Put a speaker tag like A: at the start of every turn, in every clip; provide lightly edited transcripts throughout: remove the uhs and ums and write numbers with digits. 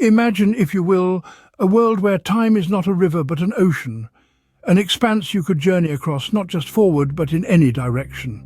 A: Imagine, if you will, a world where time is not a river but an ocean, an expanse you could journey across, not just forward but in any direction.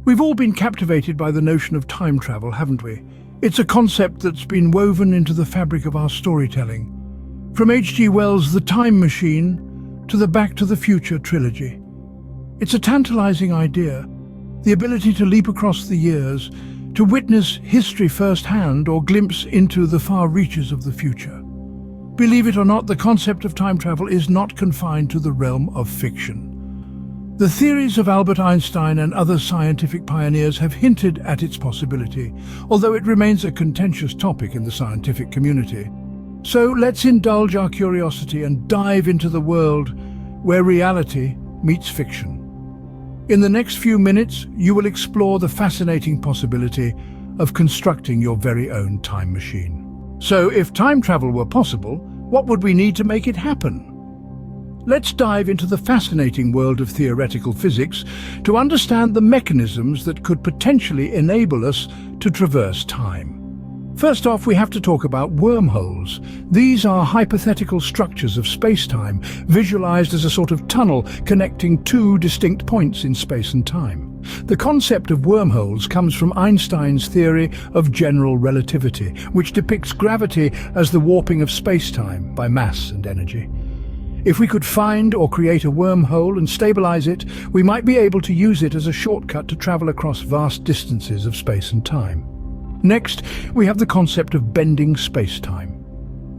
A: We've all been captivated by the notion of time travel, haven't we? It's a concept that's been woven into the fabric of our storytelling. From H.G. Wells' The Time Machine to the Back to the Future trilogy. It's a tantalizing idea, the ability to leap across the years, to witness history firsthand or glimpse into the far reaches of the future. Believe it or not, the concept of time travel is not confined to the realm of fiction. The theories of Albert Einstein and other scientific pioneers have hinted at its possibility, although it remains a contentious topic in the scientific community. So let's indulge our curiosity and dive into the world where reality meets fiction. In the next few minutes, you will explore the fascinating possibility of constructing your very own time machine. So, if time travel were possible, what would we need to make it happen? Let's dive into the fascinating world of theoretical physics to understand the mechanisms that could potentially enable us to traverse time. First off, we have to talk about wormholes. These are hypothetical structures of space-time, visualized as a sort of tunnel connecting two distinct points in space and time. The concept of wormholes comes from Einstein's theory of general relativity, which depicts gravity as the warping of space-time by mass and energy. If we could find or create a wormhole and stabilize it, we might be able to use it as a shortcut to travel across vast distances of space and time. Next, we have the concept of bending space-time.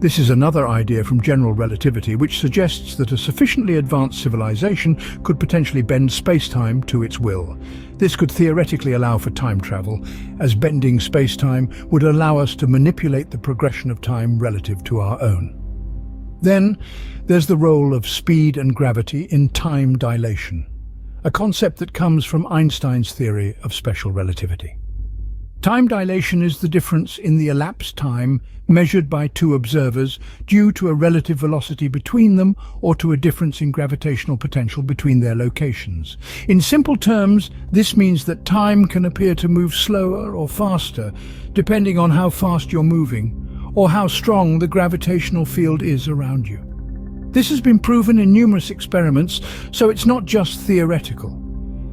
A: This is another idea from general relativity which suggests that a sufficiently advanced civilization could potentially bend space-time to its will. This could theoretically allow for time travel, as bending space-time would allow us to manipulate the progression of time relative to our own. Then, there's the role of speed and gravity in time dilation, a concept that comes from Einstein's theory of special relativity. Time dilation is the difference in the elapsed time measured by two observers due to a relative velocity between them or to a difference in gravitational potential between their locations. In simple terms, this means that time can appear to move slower or faster depending on how fast you're moving or how strong the gravitational field is around you. This has been proven in numerous experiments, so it's not just theoretical.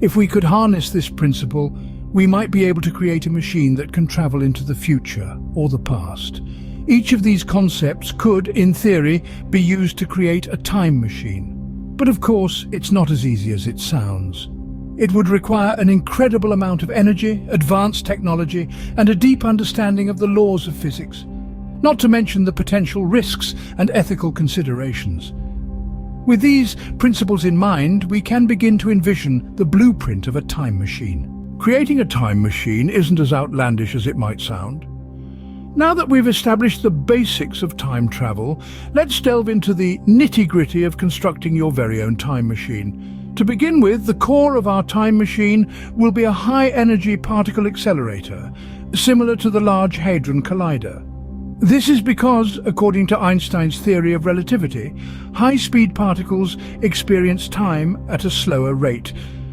A: If we could harness this principle, we might be able to create a machine that can travel into the future or the past. Each of these concepts could, in theory, be used to create a time machine. But of course, it's not as easy as it sounds. It would require an incredible amount of energy, advanced technology, and a deep understanding of the laws of physics, not to mention the potential risks and ethical considerations. With these principles in mind, we can begin to envision the blueprint of a time machine. Creating a time machine isn't as outlandish as it might sound. Now that we've established the basics of time travel, let's delve into the nitty-gritty of constructing your very own time machine. To begin with, the core of our time machine will be a high-energy particle accelerator, similar to the Large Hadron Collider. This is because, according to Einstein's theory of relativity, high-speed particles experience time at a slower rate.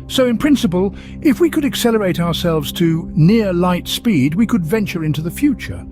A: So in principle, if we could accelerate ourselves to near light speed, we could venture into the future.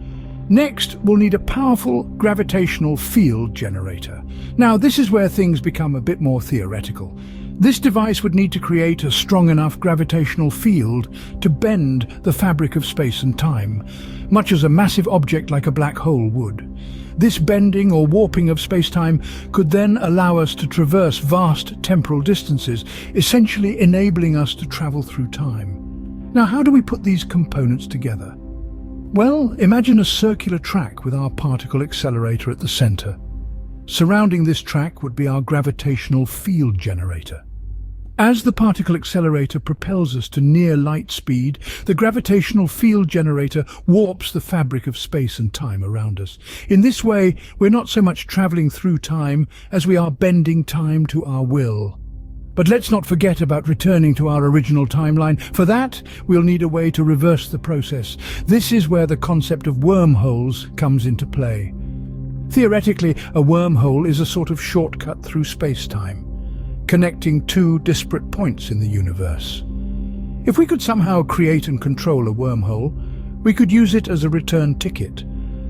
A: Next, we'll need a powerful gravitational field generator. Now, this is where things become a bit more theoretical. This device would need to create a strong enough gravitational field to bend the fabric of space and time, much as a massive object like a black hole would. This bending or warping of space-time could then allow us to traverse vast temporal distances, essentially enabling us to travel through time. Now, how do we put these components together? Well, imagine a circular track with our particle accelerator at the center. Surrounding this track would be our gravitational field generator. As the particle accelerator propels us to near light speed, the gravitational field generator warps the fabric of space and time around us. In this way, we're not so much traveling through time as we are bending time to our will. But let's not forget about returning to our original timeline. For that, we'll need a way to reverse the process. This is where the concept of wormholes comes into play. Theoretically, a wormhole is a sort of shortcut through space-time, connecting two disparate points in the universe. If we could somehow create and control a wormhole, we could use it as a return ticket,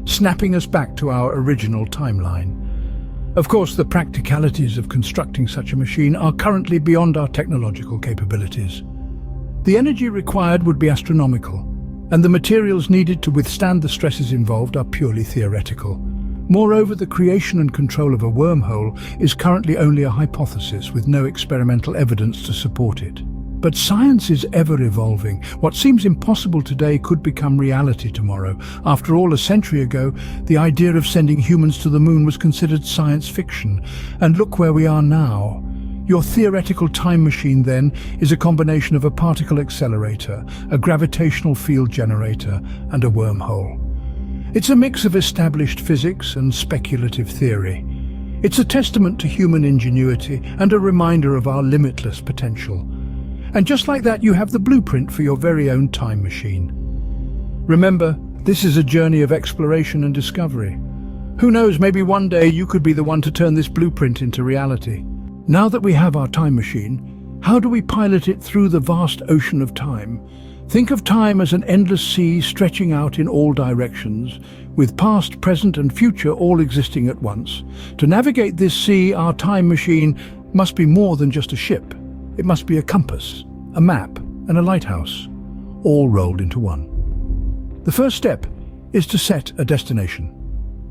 A: snapping us back to our original timeline. Of course, the practicalities of constructing such a machine are currently beyond our technological capabilities. The energy required would be astronomical, and the materials needed to withstand the stresses involved are purely theoretical. Moreover, the creation and control of a wormhole is currently only a hypothesis with no experimental evidence to support it. But science is ever evolving. What seems impossible today could become reality tomorrow. After all, a century ago, the idea of sending humans to the moon was considered science fiction. And look where we are now. Your theoretical time machine, then, is a combination of a particle accelerator, a gravitational field generator, and a wormhole. It's a mix of established physics and speculative theory. It's a testament to human ingenuity and a reminder of our limitless potential. And just like that, you have the blueprint for your very own time machine. Remember, this is a journey of exploration and discovery. Who knows, maybe one day you could be the one to turn this blueprint into reality. Now that we have our time machine, how do we pilot it through the vast ocean of time? Think of time as an endless sea stretching out in all directions, with past, present and future all existing at once. To navigate this sea, our time machine must be more than just a ship. It must be a compass, a map and a lighthouse, all rolled into one. The first step is to set a destination.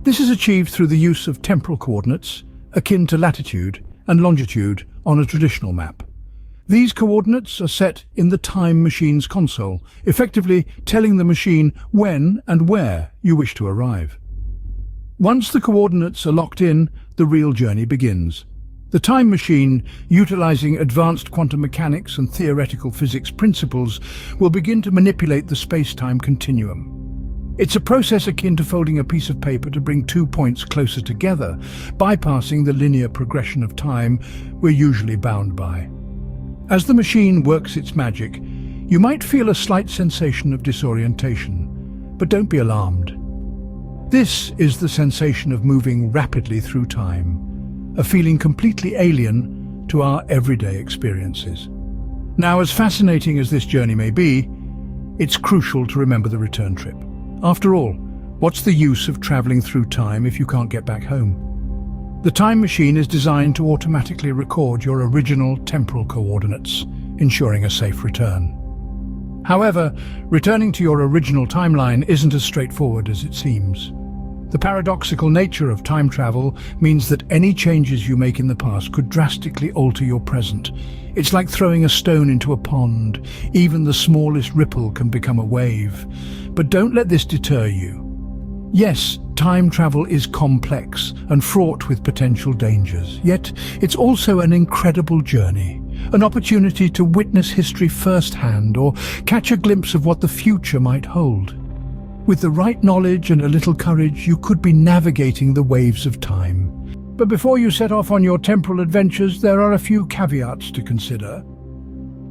A: This is achieved through the use of temporal coordinates, akin to latitude and longitude on a traditional map. These coordinates are set in the time machine's console, effectively telling the machine when and where you wish to arrive. Once the coordinates are locked in, the real journey begins. The time machine, utilizing advanced quantum mechanics and theoretical physics principles, will begin to manipulate the space-time continuum. It's a process akin to folding a piece of paper to bring 2 points closer together, bypassing the linear progression of time we're usually bound by. As the machine works its magic, you might feel a slight sensation of disorientation, but don't be alarmed. This is the sensation of moving rapidly through time, a feeling completely alien to our everyday experiences. Now, as fascinating as this journey may be, it's crucial to remember the return trip. After all, what's the use of traveling through time if you can't get back home? The time machine is designed to automatically record your original temporal coordinates, ensuring a safe return. However, returning to your original timeline isn't as straightforward as it seems. The paradoxical nature of time travel means that any changes you make in the past could drastically alter your present. It's like throwing a stone into a pond. Even the smallest ripple can become a wave. But don't let this deter you. Yes, time travel is complex and fraught with potential dangers, yet it's also an incredible journey, an opportunity to witness history firsthand or catch a glimpse of what the future might hold. With the right knowledge and a little courage, you could be navigating the waves of time. But before you set off on your temporal adventures, there are a few caveats to consider.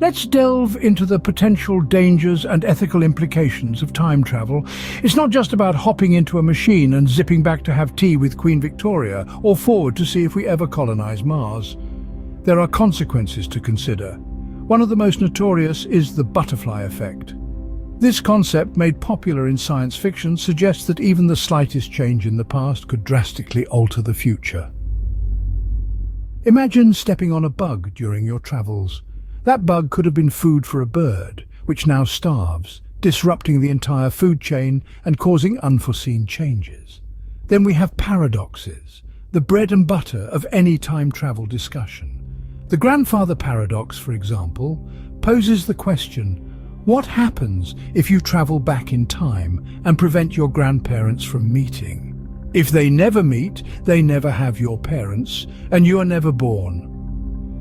A: Let's delve into the potential dangers and ethical implications of time travel. It's not just about hopping into a machine and zipping back to have tea with Queen Victoria or forward to see if we ever colonize Mars. There are consequences to consider. One of the most notorious is the butterfly effect. This concept, made popular in science fiction, suggests that even the slightest change in the past could drastically alter the future. Imagine stepping on a bug during your travels. That bug could have been food for a bird, which now starves, disrupting the entire food chain and causing unforeseen changes. Then we have paradoxes, the bread and butter of any time travel discussion. The grandfather paradox, for example, poses the question, what happens if you travel back in time and prevent your grandparents from meeting? If they never meet, they never have your parents, and you are never born.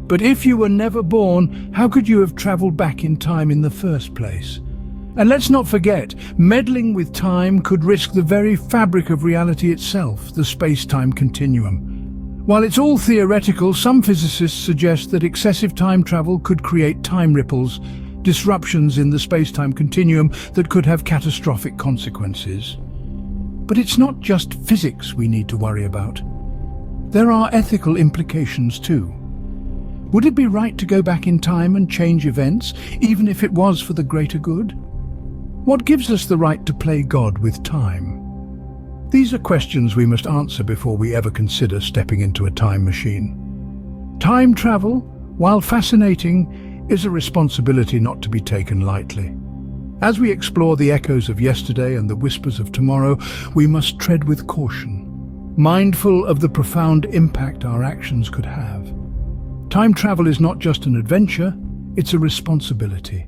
A: But if you were never born, how could you have traveled back in time in the first place? And let's not forget, meddling with time could risk the very fabric of reality itself, the space-time continuum. While it's all theoretical, some physicists suggest that excessive time travel could create time ripples, disruptions in the space-time continuum that could have catastrophic consequences. But it's not just physics we need to worry about. There are ethical implications too. Would it be right to go back in time and change events, even if it was for the greater good? What gives us the right to play God with time? These are questions we must answer before we ever consider stepping into a time machine. Time travel, while fascinating, is a responsibility not to be taken lightly. As we explore the echoes of yesterday and the whispers of tomorrow, we must tread with caution, mindful of the profound impact our actions could have. Time travel is not just an adventure, it's a responsibility.